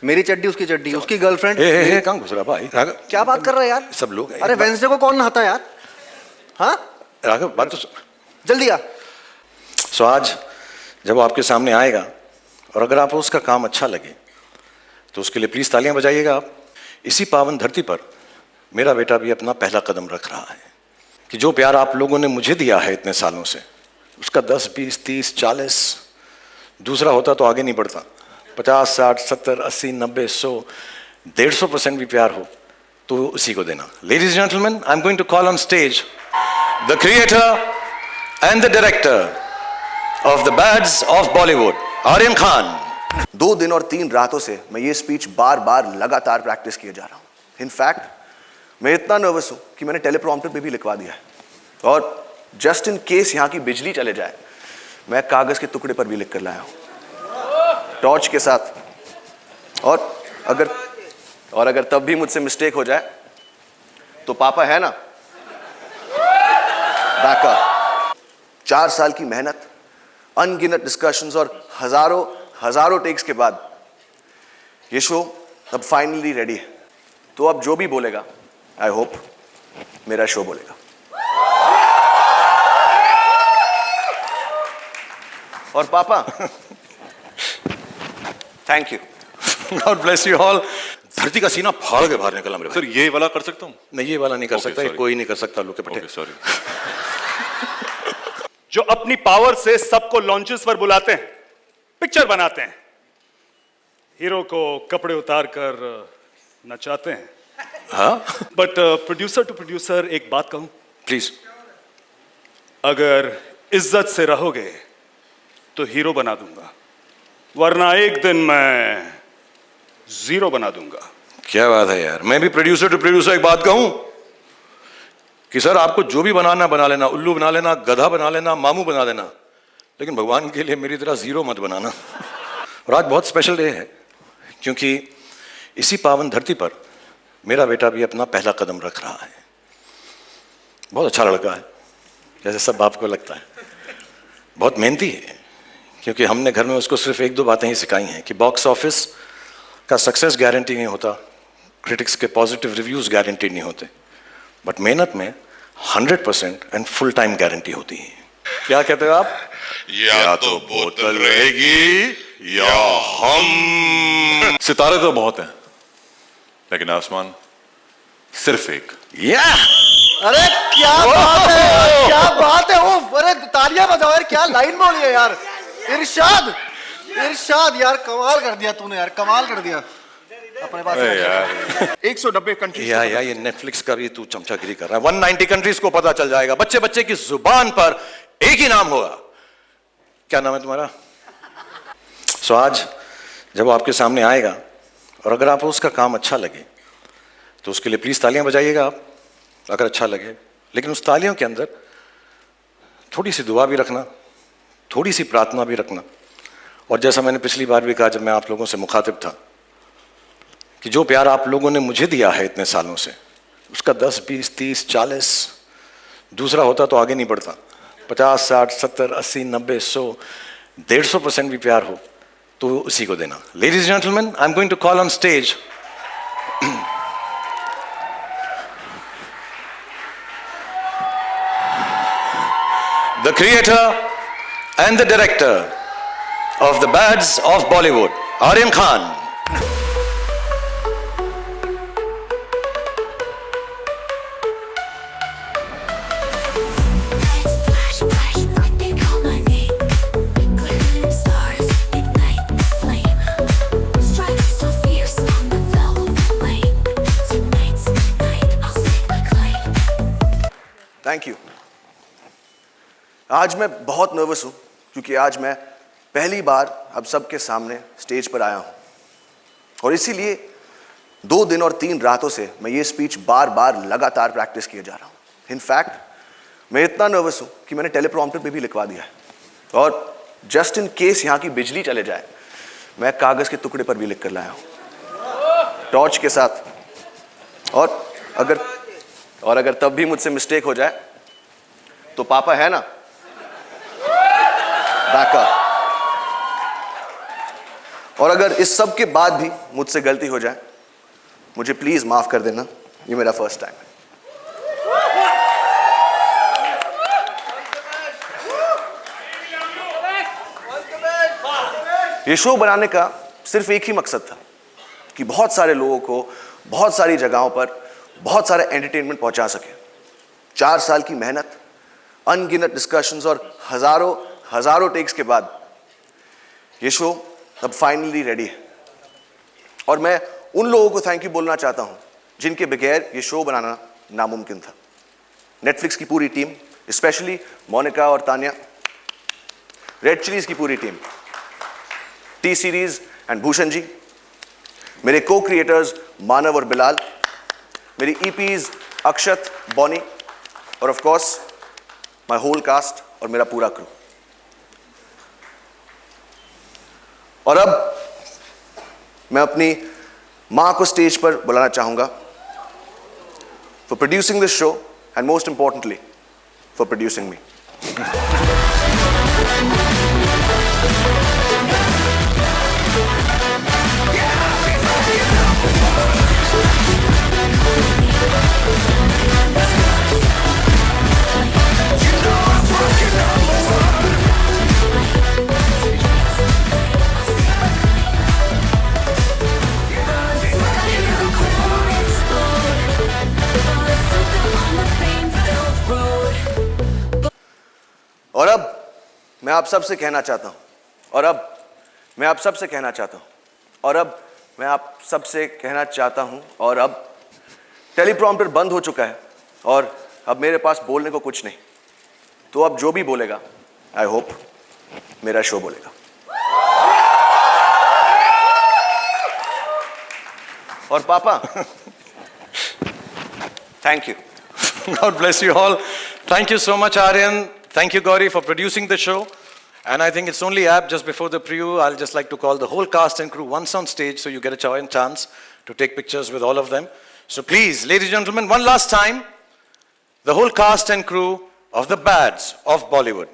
मेरी चड्डी उसकी चड्डी, उसकी गर्लफ्रेंड। कहाँ घुस रहा भाई? राघव क्या बात कर रहा है यार? सब लोग। अरे वेंसडे को कौन नहाता है यार? हाँ राघव बात तो जल्दी आ। सो आज जब वो आपके सामने आएगा और अगर आपको उसका काम अच्छा लगे तो उसके लिए प्लीज तालियां बजाइएगा आप। इसी पावन धरती पर मेरा बेटा भी अपना पहला कदम रख रहा है कि जो प्यार आप लोगों ने मुझे दिया है इतने सालों से, उसका 10, 20, 30, 40 दूसरा होता तो आगे नहीं बढ़ता। 50, 60, 70, 80, 90, 100, 150% भी प्यार हो तो उसी को देना। Ladies and gentleman, I am going to call on stage the creator and the director of the Bads of Bollywood, Aryan Khan. 2 दिन और 3 रातों से मैं ये स्पीच बार बार लगातार प्रैक्टिस किए जा रहा हूं। इनफैक्ट मैं इतना नर्वस हूं कि मैंने टेलीप्रॉम्प्टर पे भी लिखवा दिया है, और जस्ट इन केस यहां की बिजली चले जाए मैं कागज के टुकड़े पर भी लिख कर लाया हूं टॉर्च के साथ। और अगर तब भी मुझसे मिस्टेक हो जाए तो पापा है ना बैकअप। 4 साल की मेहनत, अनगिनत डिस्कशंस और हजारों टेक्स के बाद ये शो अब फाइनली रेडी है। तो अब जो भी बोलेगा, आई होप मेरा शो बोलेगा। और पापा thank you. God bless you all. धरती का सीना फाड़ के बाहर निकला मेरे भाई। सर ये वाला कर सकता हूँ? नहीं, ये वाला नहीं कर सकता, ये sorry. कोई नहीं कर सकता। लोग के पटे सॉरी। जो अपनी पावर से सबको लॉन्चेस पर बुलाते हैं, पिक्चर बनाते हैं, हीरो को कपड़े उतार कर नचाते हैं, हाँ बट प्रोड्यूसर टू प्रोड्यूसर एक बात कहूं, प्लीज। अगर इज्जत से रहोगे तो हीरो बना दूंगा, वरना एक दिन मैं जीरो बना दूंगा। क्या बात है यार। मैं भी प्रोड्यूसर टू प्रोड्यूसर एक बात कहूं कि सर आपको जो भी बनाना बना लेना, उल्लू बना लेना, गधा बना लेना, मामू बना लेना, लेकिन भगवान के लिए मेरी तरह जीरो मत बनाना। और आज बहुत स्पेशल डे है क्योंकि इसी पावन धरती पर मेरा बेटा भी अपना पहला कदम रख रहा है। बहुत अच्छा लड़का है, जैसे सब बाप को लगता है। बहुत मेहनती है क्योंकि हमने घर में उसको सिर्फ 1-2 बातें ही सिखाई हैं कि बॉक्स ऑफिस का सक्सेस गारंटी नहीं होता, क्रिटिक्स के पॉजिटिव रिव्यूज गारंटी नहीं होते, बट मेहनत में 100% एंड फुल टाइम गारंटी होती है। क्या कहते हो आप? या तो बोतल रहेगी या हम। सितारे तो बहुत हैं, लेकिन आसमान सिर्फ एक। या अरे क्या बात है यार, क्या बात है। ओ अरे तालियां बजाओ यार, क्या लाइन बोली है यार। इरशाद यार, कमाल कर दिया तूने यार, कमाल कर दिया। अपने पास यार 190 कंट्रीज। या ये नेटफ्लिक्स का भी तू चमचागिरी कर रहा है। 190 कंट्रीज को पता चल जाएगा। बच्चे बच्चे की जुबान पर एक ही नाम होगा। क्या नाम है तुम्हारा? सो आज जब वो आपके सामने आएगा और अगर आपको उसका काम अच्छा लगे तो उसके लिए प्लीज तालियां बजाइएगा आप, अगर अच्छा लगे। लेकिन उस तालियों के अंदर थोड़ी सी दुआ भी रखना, थोड़ी सी प्रार्थना भी रखना। और जैसा मैंने पिछली बार भी कहा जब मैं आप लोगों से मुखातिब था कि जो प्यार आप लोगों ने मुझे दिया है इतने सालों से, उसका 10, 20, 30, 40 दूसरा होता तो आगे नहीं बढ़ता। 50, 60, 70, 80, 90, 100, 150% भी प्यार हो तो उसी को देना। Ladies and gentleman, I am going to call on stage the creator and the director of the Bads of Bollywood, Aryan Khan. Thank you. आज मैं बहुत नर्वस हूं क्योंकि आज मैं पहली बार अब सबके सामने स्टेज पर आया हूं, और इसीलिए 2 दिन और 3 रातों से मैं ये स्पीच बार बार लगातार प्रैक्टिस किए जा रहा हूं। इनफैक्ट मैं इतना नर्वस हूं कि मैंने टेलीप्रॉम्प्टर पे भी लिखवा दिया है, और जस्ट इन केस यहां की बिजली चले जाए मैं कागज के टुकड़े पर भी लिख कर लाया हूं टॉर्च के साथ। और अगर तब भी मुझसे मिस्टेक हो जाए तो पापा है ना बैकअप। और अगर इस सब के बाद भी मुझसे गलती हो जाए, मुझे प्लीज माफ कर देना, ये मेरा फर्स्ट टाइम है। ये शो बनाने का सिर्फ एक ही मकसद था कि बहुत सारे लोगों को बहुत सारी जगहों पर बहुत सारा एंटरटेनमेंट पहुंचा सके। 4 साल की मेहनत, अनगिनत डिस्कशंस और हजारों टेक्स के बाद ये शो अब फाइनली रेडी है। और मैं उन लोगों को थैंक यू बोलना चाहता हूं जिनके बगैर ये शो बनाना नामुमकिन था। नेटफ्लिक्स की पूरी टीम, स्पेशली मोनिका और तानिया, रेड चिलीज की पूरी टीम, T Series and Bhushan ji, मेरे को क्रिएटर्स मानव और बिलाल, मेरी ईपीज अक्षत, बॉनी और of course my whole cast और मेरा पूरा क्रू। और अब मैं अपनी मां को स्टेज पर बुलाना चाहूंगा for producing this show and most importantly for producing me. और अब मैं आप सबसे कहना चाहता हूं, और अब मैं आप सबसे कहना चाहता हूं, और अब मैं आप सबसे कहना चाहता हूं, और अब टेलीप्रॉम्प्टर बंद हो चुका है और अब मेरे पास बोलने को कुछ नहीं। तो अब जो भी बोलेगा, आई होप मेरा शो बोलेगा। और पापा, thank you. God bless you all. Thank you so much, Aryan. Thank you, Gauri, for producing the show. And I think it's only apt just before the preview, I'll just like to call the whole cast and crew once on stage so you get a chance to take pictures with all of them. So please, ladies and gentlemen, one last time, the whole cast and crew of the Bads of Bollywood.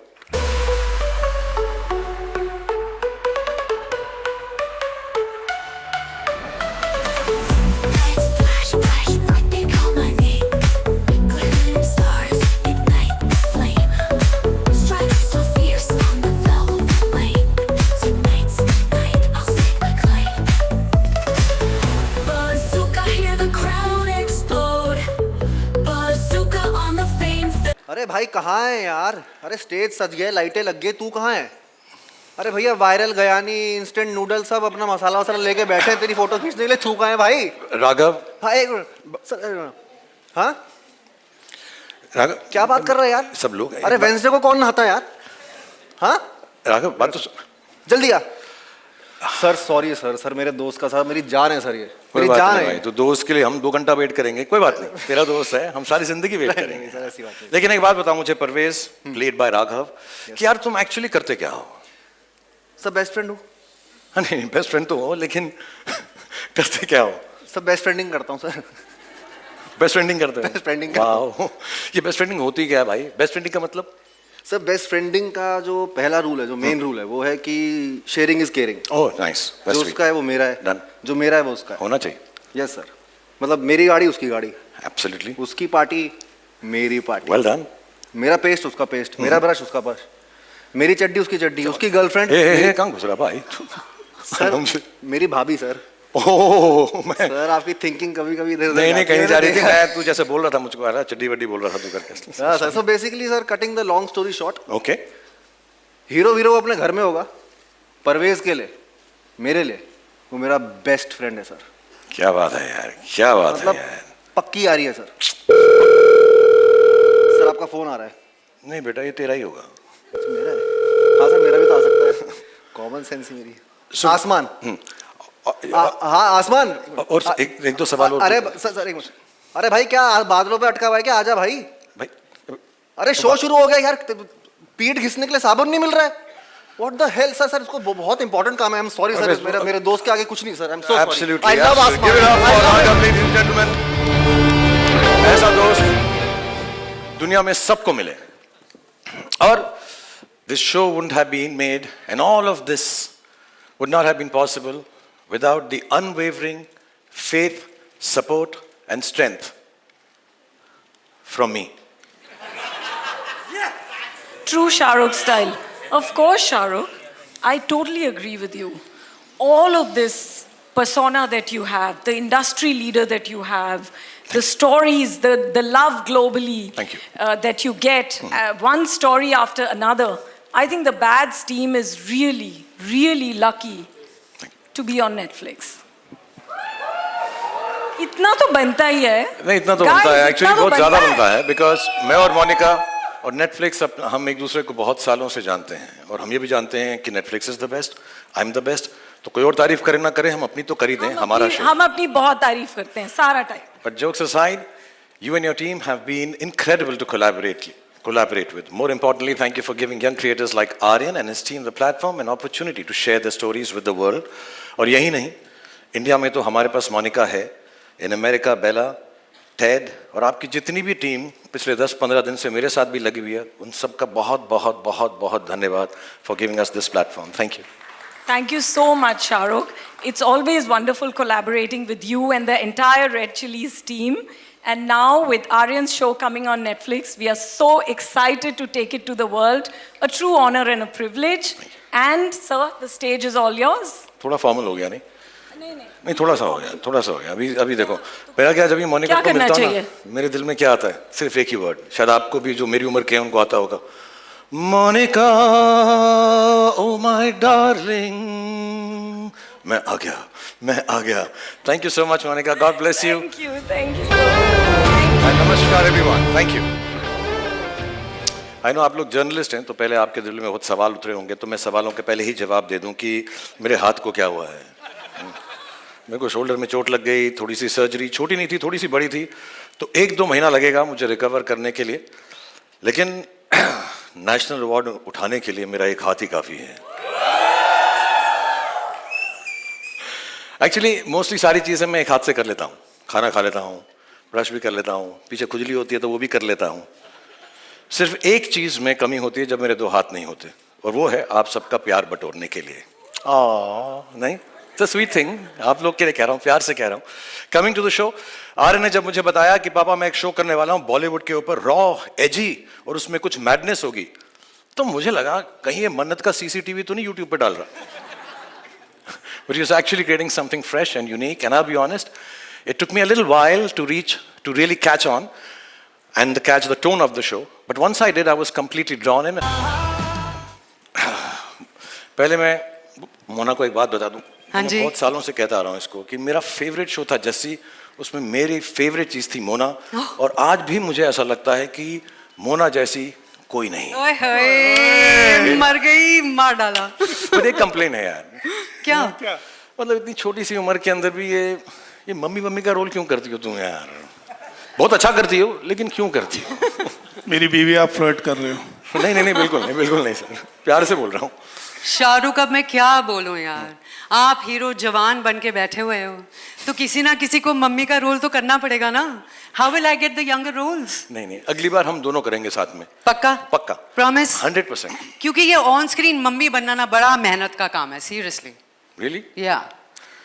अरे भाई कहाँ है यार? अरे stage सज गया, लाइटें लग गई, तू कहाँ है? अरे भैया वायरल गयानी, इंस्टेंट नूडल सब अपना मसाला वसाला लेके बैठे हैं तेरी फोटो खींचने के लिए। तू कहाँ है भाई? राघव। हाँ एक मिनट। हाँ राघव क्या बात कर रहा है यार? सब लोग। अरे वेंसडे को कौन नहाता है यार? हाँ राघव बात तो जल्दी आ। सर सॉरी सर मेरे दोस्त का साथ, मेरी जान है सर, ये कोई मेरी बात जान नहीं है। भाई, तो दोस्त के लिए हम 2 घंटा वेट करेंगे, कोई बात नहीं, तेरा दोस्त है, हम सारी जिंदगी वेट करेंगे। सर ऐसी बात नहीं। लेकिन एक बात बताओ मुझे परवेज, प्लेड बाय राघव, कि यार तुम एक्चुअली करते क्या हो? सर बेस्ट फ्रेंड हूँ। हाँ नहीं, बेस्ट फ्रेंड तो हो, लेकिन करते क्या हो? सर बेस्ट फ्रेंडिंग करता हूँ सर। बेस्ट फ्रेंडिंग करते हो? बेस्ट फ्रेंडिंग। वाह, ये बेस्ट फ्रेंडिंग होती क्या है भाई? बेस्ट फ्रेंडिंग का मतलब? सर बेस्ट फ्रेंडिंग का जो पहला रूल है, जो मेन रूल है, वो है कि sharing is caring. Oh nice, जो उसका है वो मेरा है, Done. जो मेरा है वो उसका है। होना चाहिए। यस सर, मतलब मेरी गाड़ी उसकी गाड़ी, एब्सोल्युटली। उसकी पार्टी मेरी पार्टी, वेल डन। मेरा पेस्ट उसका पेस्ट, मेरा ब्रश उसका ब्रश, मेरी चड्डी उसकी चड्डी, उसकी गर्लफ्रेंड। हे कहाँ घुस रहा भाई? सर मेरी भाभी सर। ओह मैं सर आपकी थिंकिंग कभी कभी इधर नहीं कहीं जा रही थी, मैं तू जैसे बोल रहा था मुझको आ रहा चड्डी वड्डी बोल रहा था तू करके। हाँ sir, so basically sir cutting the long story short, okay, hero अपने घर में होगा, परवेज के लिए, मेरे लिए वो मेरा बेस्ट फ्रेंड है सर। क्या बात है यार, क्या बात मतलब है यार। पक्की आ रही है सर। सर आपका फोन आ रहा है। नहीं बेटा, ये तेरा ही होगा। मेरा है? हाँ सर मेरा भी तो आ सकता है, कॉमन सेंस ही मेरी। आसमान। हाँ आसमान। और एक दो सवाल और। अरे सर एक मिनट। अरे भाई क्या बादलों पे अटका हुआ है क्या? आजा भाई। भाई अरे शो शुरू हो गया यार, पीठ घिसने के लिए साबुन नहीं मिल रहा है। What the hell सर इसको बहुत इंपॉर्टेंट काम है। आई एम सॉरी सर, मेरे दोस्त के आगे कुछ नहीं sir. I am so sorry. I love आसमान। Give it up for Raghav, ladies and gentlemen. ऐसा दोस्त दुनिया में सबको मिले। और this show wouldn't have been made and all of this would not have been possible without the unwavering faith, support, and strength from me. True Shah Rukh style. Of course, Shah Rukh. I totally agree with you. All of this persona that you have, the industry leader that you have, the stories, the love globally Thank you. That you get, one story after another. I think the Bads team is really, really lucky to be on Netflix. इतना तो बनता ही है. नहीं इतना तो Guys, बनता है इतना एक्चुअली तो बहुत ज़्यादा बनता है. बनता है बिकॉज मैं और मोनिका और नेटफ्लिक्स हम एक दूसरे को बहुत सालों से जानते हैं और हम ये भी जानते हैं कि Netflix is the best, I am the best. तो कोई और तारीफ करे ना करे, हम अपनी तो कर ही दें. हमारा शो हम अपनी बहुत तारीफ करते हैं सारा time. But jokes aside, you and your team have been incredible to collaborate with. More importantly, thank you for giving young creators like Aryan and his team the platform and opportunity to share their stories with the world. और यही नहीं, India में तो हमारे पास मोनिका है, in America Bela, Ted और आपकी जितनी भी टीम पिछले 10-15 दिन से मेरे साथ भी लगी हुई है, उन सब का बहुत बहुत बहुत बहुत धन्यवाद for giving us this platform. Thank you. Thank you so much, Shah Rukh. It's always wonderful collaborating with you and the entire Red Chillies team. And now with Aryan's show coming on Netflix, we are so excited to take it to the world. A true honor and a privilege. And sir, the stage is all yours. थोड़ा formal हो गया नहीं? नहीं थोड़ा सा हो गया. अभी देखो मेरा क्या, जब ये मोनिका को मिलता हूँ ना, मेरे दिल में क्या आता है? सिर्फ एक ही वर्ड, शायद आपको भी जो मेरी उम्र के हैं उनको आता होगा. मोनिका, ओ माय डार्लिंग, मैं आ गया. Thank you so much Monica, God bless you. Thank you so much. नमस्कार everyone, thank you. I know आप लोग जर्नलिस्ट हैं तो पहले आपके दिल में बहुत सवाल उतरे होंगे, तो मैं सवालों के पहले ही जवाब दे दूं कि मेरे हाथ को क्या हुआ है. मेरे को शोल्डर में चोट लग गई, थोड़ी सी सर्जरी, छोटी नहीं थी थोड़ी सी बड़ी थी, तो 1-2 महीना लगेगा मुझे रिकवर करने के लिए. लेकिन नेशनल अवार्ड उठाने के लिए मेरा एक हाथ ही काफ़ी है. एक्चुअली मोस्टली सारी चीज़ें मैं एक हाथ से कर लेता हूँ. खाना खा लेता हूँ, ब्रश भी कर लेता हूँ, पीछे खुजली होती है तो वो भी कर लेता हूँ. सिर्फ एक चीज़ में कमी होती है जब मेरे 2 हाथ नहीं होते, और वो है आप सबका प्यार बटोरने के लिए. नहीं, इट्स अ स्वीट थिंग. आप लोग के लिए कह रहा हूँ, प्यार से कह रहा हूँ. Coming to the show, Aryan ने जब मुझे बताया कि पापा मैं एक शो करने वाला हूँ बॉलीवुड के ऊपर, रॉ, एजी, और उसमें कुछ मैडनेस होगी, तो मुझे लगा कहीं ये मन्नत का सीसीटीवी तो नहीं यूट्यूब पे डाल रहा. But he was actually creating something fresh and unique, and I'll be honest, it took me a little while to really catch on and catch the tone of the show. But once I did, I was completely drawn in. पहले मैं मोना को एक बात बता दूं. हाँ जी. बहुत सालों से कहता आ रहा हूँ इसको कि मेरा फेवरेट शो था जस्सी, उसमें मेरी फेवरेट चीज थी मोना, और आज भी मुझे ऐसा लगता है कि मोना जैसी कोई नहीं. ओए होए, मर गई, मार डाला. पर एक कंप्लेन है यार. क्या? मतलब इतनी छोटी सी उम्र के अंदर भी ये मम्मी का रोल क्यों करती हो तुम यार? बहुत अच्छा करती हो, लेकिन क्यों करती हो? मेरी बीवी, आप फ्लर्ट कर रहे हो? नहीं, बिल्कुल नहीं सर, प्यार से बोल रहा हूँ. शाहरुख, अब मैं क्या बोलूं यार, आप हीरो जवान बन के बैठे हुए हो, तो किसी ना किसी को मम्मी का रोल तो करना पड़ेगा ना. How will I get the younger roles? नहीं, अगली बार हम दोनों करेंगे साथ में. पक्का? प्रॉमिस? 100%. क्योंकि ये ऑन स्क्रीन मम्मी बनना ना बड़ा मेहनत का काम है, सीरियसली. रियली? या,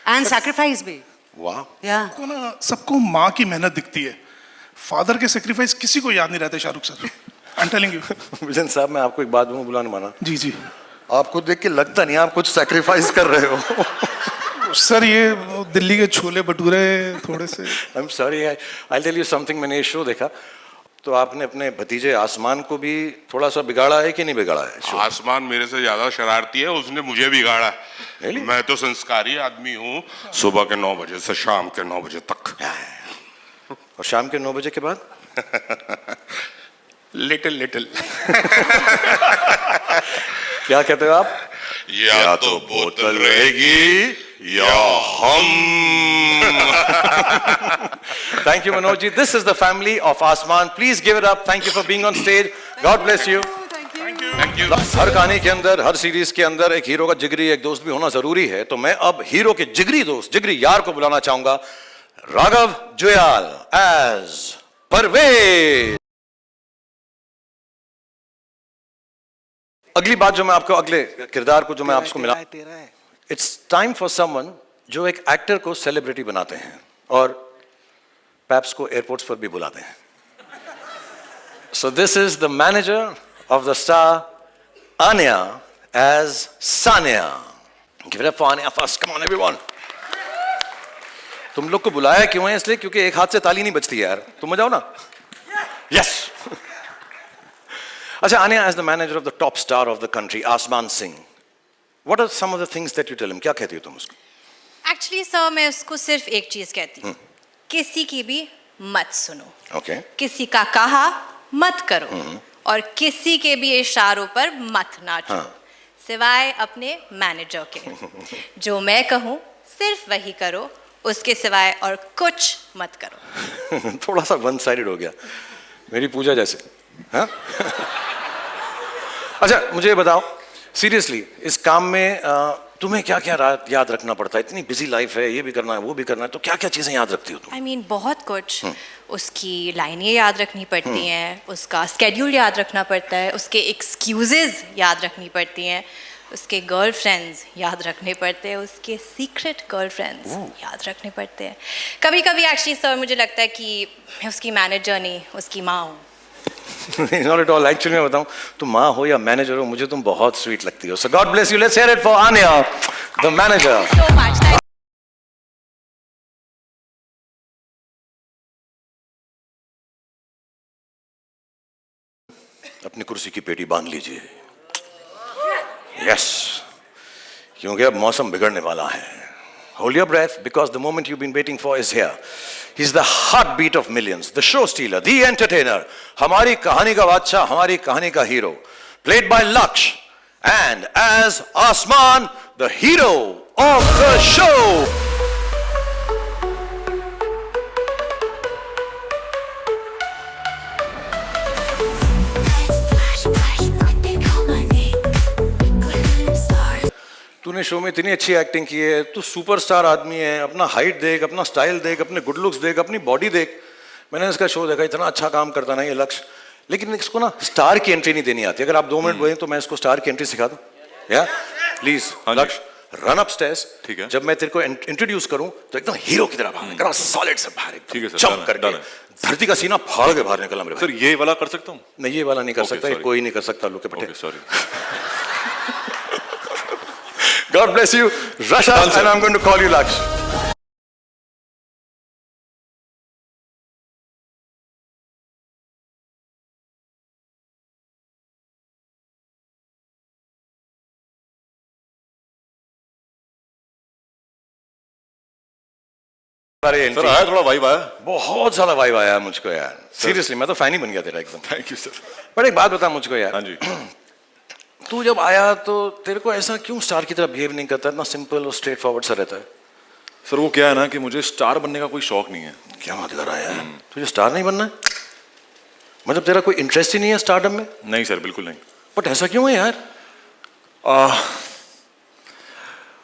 एंड सैक्रिफाइस भी. वाह. या, तो ना सबको माँ की मेहनत दिखती है, फादर के सेक्रीफाइस किसी को याद नहीं रहते. Shahrukh sir, I am telling you. Vision साहब, मैं आपको एक बात बोलूं, बुला नहीं माना. जी. आपको देख के लगता नहीं आप कुछ सैक्रिफाइस कर रहे हो. सर ये दिल्ली के छोले भटूरे थोड़े से. I am sorry, I tell you something. मैंने ये शो देखा तो आपने अपने भतीजे आसमान को भी थोड़ा सा बिगाड़ा है कि नहीं बिगाड़ा है? आसमान मेरे से ज्यादा शरारती है, उसने मुझे बिगाड़ा. Really? मैं तो संस्कारी आदमी हूँ. सुबह के 9 बजे से शाम के 9 बजे तक. और शाम के 9 बजे के बाद लिटिल क्या कहते हो आप? या तो बोतल रहेगी या हम. Thank you, Manoj ji. This is the family of Asman. Please give it up. Thank you for being on stage. God bless you. Thank you. हर कहानी के अंदर, हर सीरीज के अंदर एक हीरो का जिगरी एक दोस्त भी होना जरूरी है. तो मैं अब हीरो के जिगरी दोस्त, जिगरी यार को बुलाना चाहूंगा, राघव जुयाल एज परवेज. अगली बात जो मैं आपको, अगले किरदार को जो मैं आपको मिला, इट्स टाइम फॉर समवन जो एक एक्टर को सेलिब्रिटी बनाते हैं और पैप्स को एयरपोर्ट्स पर भी बुलाते हैं. So this is the manager of the star Anya as Sanya. Give it up for Anya first. Come on everyone. तुम लोग को बुलाया क्यों है? इसलिए क्योंकि एक हाथ से ताली नहीं बजती यार. तुम जाओ ना. Yes. अच्छा, Anya as the manager of the top star of the country, Asman Singh. What are some of the things that you tell him? क्या कहती हो तुम उसको? एक्चुअली सर मैं उसको सिर्फ एक चीज कहती हूँ, किसी की भी मत सुनो. Okay. किसी का कहा मत करो और किसी के भी इशारों पर मत नाचो. सिवाय अपने मैनेजर के. जो मैं कहूँ सिर्फ वही करो, उसके सिवाय और कुछ मत करो. थोड़ा सा वन साइडेड हो गया, मेरी पूजा जैसे. हाँ? अच्छा मुझे बताओ सीरियसली, इस काम में तुम्हें क्या क्या याद रखना पड़ता है? इतनी बिजी लाइफ है, ये भी करना है वो भी करना है, तो क्या क्या चीजें याद रखती हो तुम? आई मीन बहुत कुछ. उसकी लाइनें याद रखनी पड़ती हैं, उसका स्केड्यूल याद रखना पड़ता है, उसके एक्सक्यूजेज याद रखनी पड़ती हैं, उसके गर्लफ्रेंड्स याद रखने पड़ते हैं, उसके सीक्रेट गर्लफ्रेंड्स याद रखने पड़ते हैं. कभी कभी एक्चुअली सर मुझे लगता है कि मैं उसकी मैनेजर नहीं, उसकी माँ हूँ. Not at all. Actually मैं बताऊं, तुम माँ हो या मैनेजर हो, मुझे तुम बहुत स्वीट लगती हो. So God bless you. Let's hear it for Anya, the manager. So much. अपनी कुर्सी की पेटी बांध लीजिए. Yes. क्योंकि अब मौसम बिगड़ने वाला है. Hold your breath because the moment you've been waiting for is here. He's the heartbeat of millions, the show stealer, the entertainer. हमारी कहानी का बादशाह, हमारी कहानी का hero. Played by Laksh and as Asman, the hero of the show. तूने show में इतनी अच्छी एक्टिंग की है, तू सुपरस्टार आदमी है, अपना हाइट देख, अपना स्टाइल देख, अपने गुड लुक्स देख, अपनी बॉडी देख. मैंने इसका शो देखा, इतना अच्छा काम करता ना ये लक्ष्य, लेकिन इसको ना स्टार की एंट्री नहीं देनी आती. अगर आप 2 मिनट बोलें तो मैं इसको स्टार की एंट्री सिखा दूं. या प्लीज लक्ष्य, रन अप स्टेयर्स. ठीक है. जब मैं तेरे को इंट्रोड्यूस करूं तो एकदम हीरो की तरह भाग, एकदम सॉलिड से बाहर, ठीक है सर, जंप करके धरती का सीना फाड़ के बाहर निकलना. मेरे सर ये वाला कर सकता हूँ? नहीं, ये वाला नहीं कर सकता, कोई नहीं कर सकता. लोग के पटे. Sorry. God bless you, Rasha, and I'm going to call you Laksh. Sir आया थोड़ा वाइब आया. बहुत ज्यादा वाइब आया मुझको यार. सीरियसली मैं तो फैन ही बन गया तेरा एकदम. Thank you sir. पर एक बात बता मुझको यार. हाँ जी. तू जब आया तो तेरे को ऐसा क्यों स्टार की तरह बिहेव नहीं करता? इतना सिंपल और स्ट्रेट फॉरवर्ड सा रहता है. सर वो क्या है ना कि मुझे स्टार बनने का कोई शौक नहीं है. क्या बात कर रहा है यार? तुझे स्टार नहीं बनना है? मतलब तेरा कोई इंटरेस्ट ही नहीं है स्टारडम में? नहीं सर, बिल्कुल नहीं. बट ऐसा क्यों है यार?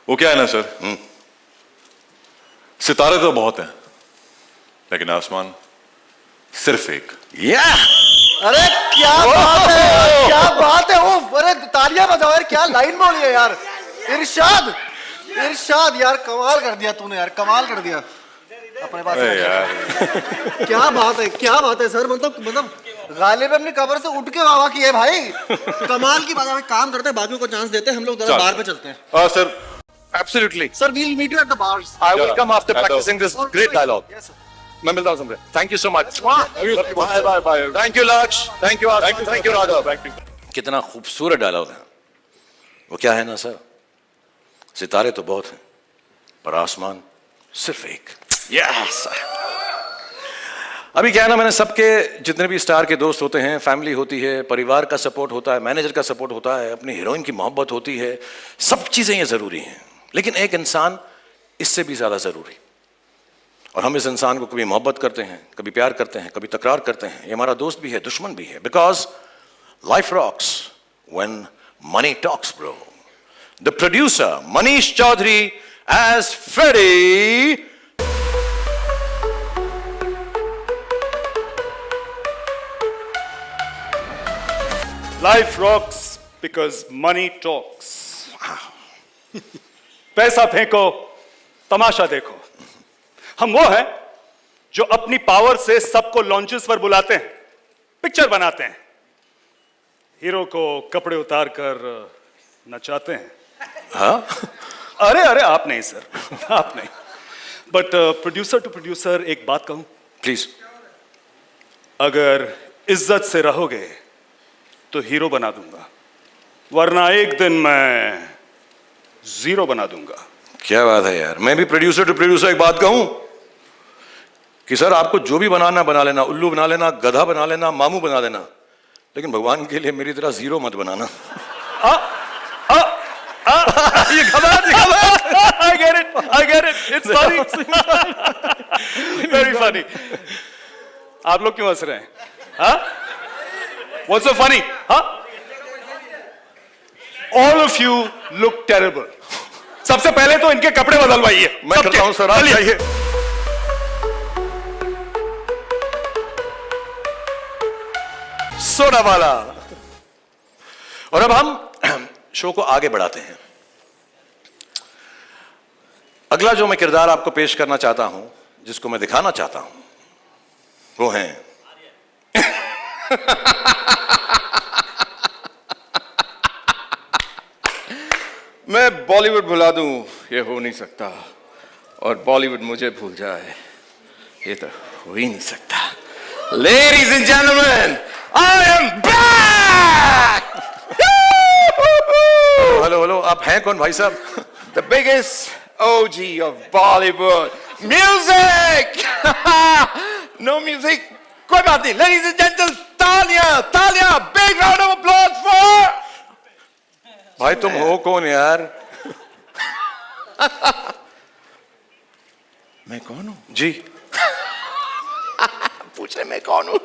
वो क्या है ना सर, सितारे तो बहुत हैं लेकिन आसमान सिर्फ एक. अरे क्या बात है यार, क्या बात है. वो अरे तालियां बजाओ यार, क्या लाइन बोली है यार. इरशाद, इरशाद यार, कमाल कर दिया तूने यार, कमाल कर दिया. अपने पास यार क्या बात है, क्या बात है सर. मतलब गालिब अपनी कब्र से उठ के वाह की है भाई. कमाल की बात है. काम करते हैं, बाकियों को चांस देते हैं, हम लोग जरा बाहर पे चलते हैं. Sir Absolutely. Sir, we'll meet you at the bars. I will come after practicing this great dialogue. Yes, sir. मैं मिलता हूँ तुमसे. Thank you so much. Bye bye. Thank you Laksh. Thank you Asman. Thank you Radha. Thank you. कितना खूबसूरत dialogue है. वो क्या है ना सर, सितारे तो बहुत हैं पर आसमान सिर्फ एक. Yes. अभी क्या है ना, मैंने सबके जितने भी स्टार के दोस्त होते हैं, फैमिली होती है, परिवार का सपोर्ट होता है, मैनेजर का सपोर्ट होता है, अपनी हीरोइन की मोहब्बत होती है, सब चीजें ये जरूरी हैं. लेकिन एक इंसान इससे भी ज्यादा जरूरी. और हम इस इंसान को कभी मोहब्बत करते हैं, कभी प्यार करते हैं, कभी तकरार करते हैं. ये हमारा दोस्त भी है, दुश्मन भी है. Because life rocks when money talks bro. The producer Manish Chaudhary as Freddy. Life rocks because money talks. पैसा फेंको, तमाशा देखो। हम वो हैं जो अपनी पावर से सबको लॉन्चेस पर बुलाते हैं, पिक्चर बनाते हैं, हीरो को कपड़े उतार कर नचाते हैं। हाँ? अरे अरे आप नहीं सर, आप नहीं। बट प्रोड्यूसर टू प्रोड्यूसर एक बात कहूं, प्लीज। अगर इज्जत से रहोगे तो हीरो बना दूंगा, वरना एक दिन मैं जीरो बना दूंगा। क्या बात है यार। मैं भी प्रोड्यूसर टू प्रोड्यूसर एक बात कहूं कि सर आपको जो भी बनाना बना लेना, उल्लू बना लेना, गधा बना लेना, मामू बना लेना, लेकिन भगवान के लिए मेरी तरह जीरो मत बनाना। ये I get it, it's funny, very funny। आप लोग क्यों हंस रहे हैं? हाँ? What's so funny? हाँ? All of you look terrible। सबसे पहले तो इनके कपड़े बदलवाइए। मैं करता हूं सर, आप जाइए। सोडा वाला। और अब हम शो को आगे बढ़ाते हैं। अगला जो मैं किरदार आपको पेश करना चाहता हूं, जिसको मैं दिखाना चाहता हूं, वो है मैं बॉलीवुड भुला दूं ये हो नहीं सकता, और बॉलीवुड मुझे भूल जाए ये तो हो ही नहीं सकता। Ladies and gentlemen, I am back! Hello hello, आप हैं कौन भाई साहब? The biggest OG of Bollywood music! No music, कोई बात नहीं। Ladies and gentlemen, तालियां, big round of applause for भाई तुम हो कौन यार? मैं कौन हूं? जी पूछ रहे मैं कौन हूं?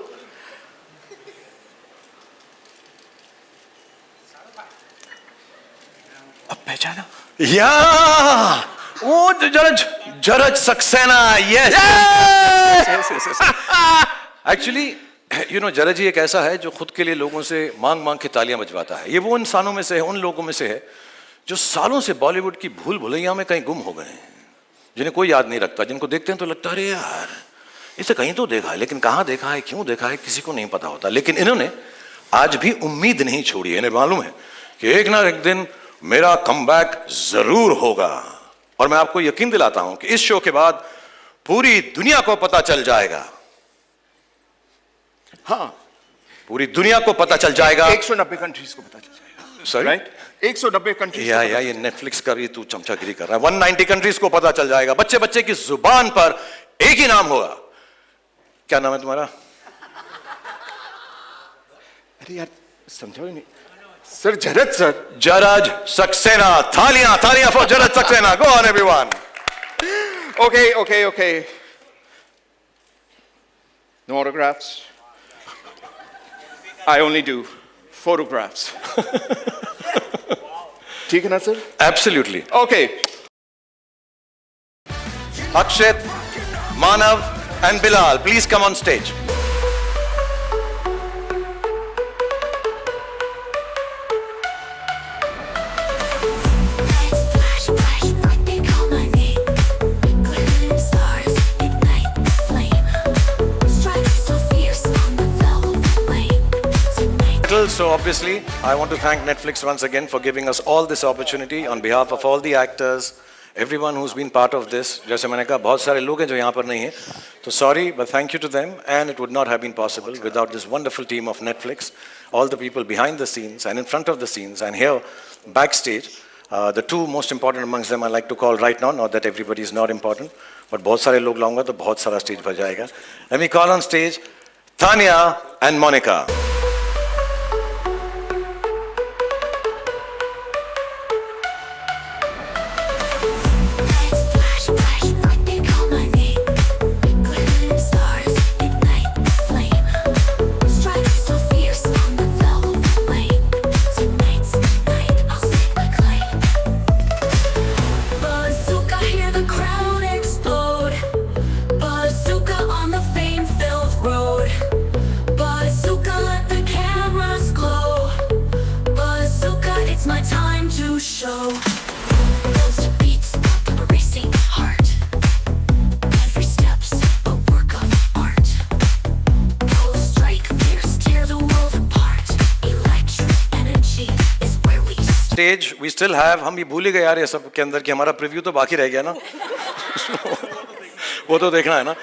अब पहचाना? या वो Jaraj Saxena. Yes actually you know, Jaraj ji एक ऐसा है जो खुद के लिए लोगों से मांग मांग के तालियां बजवाता है। ये वो इंसानों में से है, उन लोगों में से है जो सालों से बॉलीवुड की भूल भुलैया में कहीं गुम हो गए हैं, जिन्हें कोई याद नहीं रखता, जिनको देखते हैं तो लगता है अरे यार इसे कहीं तो देखा है, लेकिन कहाँ देखा है, क्यों देखा है, किसी को नहीं पता होता। लेकिन इन्होंने आज भी उम्मीद नहीं छोड़ी है। इन्हें मालूम है कि एक ना एक दिन मेरा कमबैक जरूर होगा। और मैं आपको यकीन दिलाता हूं कि इस शो के बाद पूरी दुनिया को पता चल जाएगा। हाँ, पूरी दुनिया को पता चल जाएगा। 190 कंट्रीज को पता चल जाएगा। Sorry, right? 190 कंट्रीज। या ये नेटफ्लिक्स का भी तू चमचागिरी कर रहा है। 190 कंट्रीज को पता चल जाएगा। बच्चे बच्चे की जुबान पर एक ही नाम होगा। क्या नाम है तुम्हारा? अरे यार समझो ही नहीं सर। जरज सर। जरज सक्सेना। थालियां for Jaraj Saxena. Go on everyone. Okay. No autographs. I only do photographs. ठीक है ना sir? Absolutely. Okay. Akshit, Manav and Bilal, please come on stage. So obviously, I want to thank Netflix once again for giving us all this opportunity on behalf of all the actors, everyone who's been part of this. जैसे मैंने कहा बहुत सारे लोग हैं जो यहाँ पर नहीं हैं, तो sorry, but thank you to them, and it would not have been possible without this wonderful team of Netflix, all the people behind the scenes and in front of the scenes and here backstage. The two most important amongst them I like to call right now, not that everybody is not important, but बहुत सारे लोग लाऊंगा तो बहुत सारा stage भर जाएगा. Let me call on stage Tanya and Monica. Bazooka on the fame-filled road. Bazooka, let stage. We still have, हम ये भूल ही गए यार ये सब के अंदर कि हमारा preview तो बाकी रह गया ना. वो तो देखना है ना.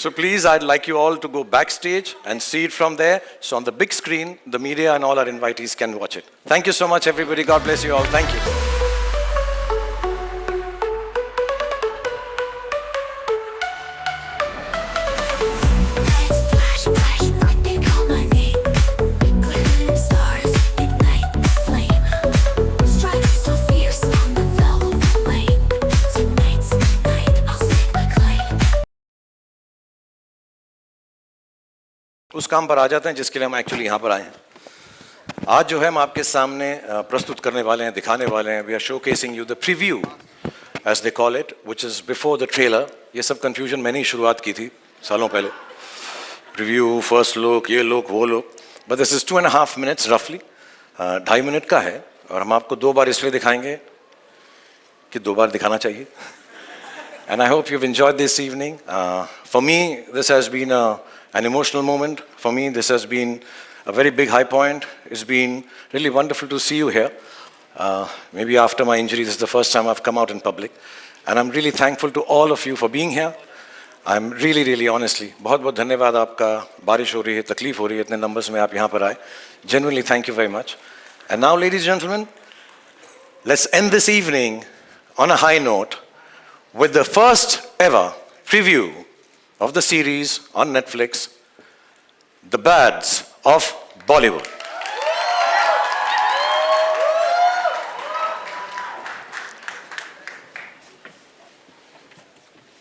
So please, I'd like you all to go backstage and see it from there. So on the big screen, the media and all our invitees can watch it. Thank you so much, everybody. God bless you all. Thank you. उस काम पर आ जाते हैं जिसके लिए हम actually यहाँ पर आए हैं. आज जो है हम आपके सामने प्रस्तुत करने वाले हैं, दिखाने वाले हैं. We are showcasing you the preview as they call it, which is before the trailer. ये सब कंफ्यूजन मैंने ही शुरुआत की थी सालों पहले. प्रीव्यू, फर्स्ट लुक, ये लुक, वो look. But this is 2.5 minutes रफली. 2.5 मिनट का है और हम आपको 2 बार इसलिए दिखाएंगे कि 2 बार दिखाना चाहिए. And I hope you've enjoyed this evening. For me, this has been an emotional moment. For me, this has been a very big high point. It's been really wonderful to see you here. Maybe after my injury, this is the first time I've come out in public. And I'm really thankful to all of you for being here. I'm really, really honestly, बहुत बहुत धन्यवाद आपका. बारिश हो रही है, तकलीफ हो रही है, इतने numbers में आप यहाँ पर आए. Genuinely, thank you very much. And now, ladies and gentlemen, let's end this evening on a high note with the first ever preview of the series on Netflix, The Bads of Bollywood.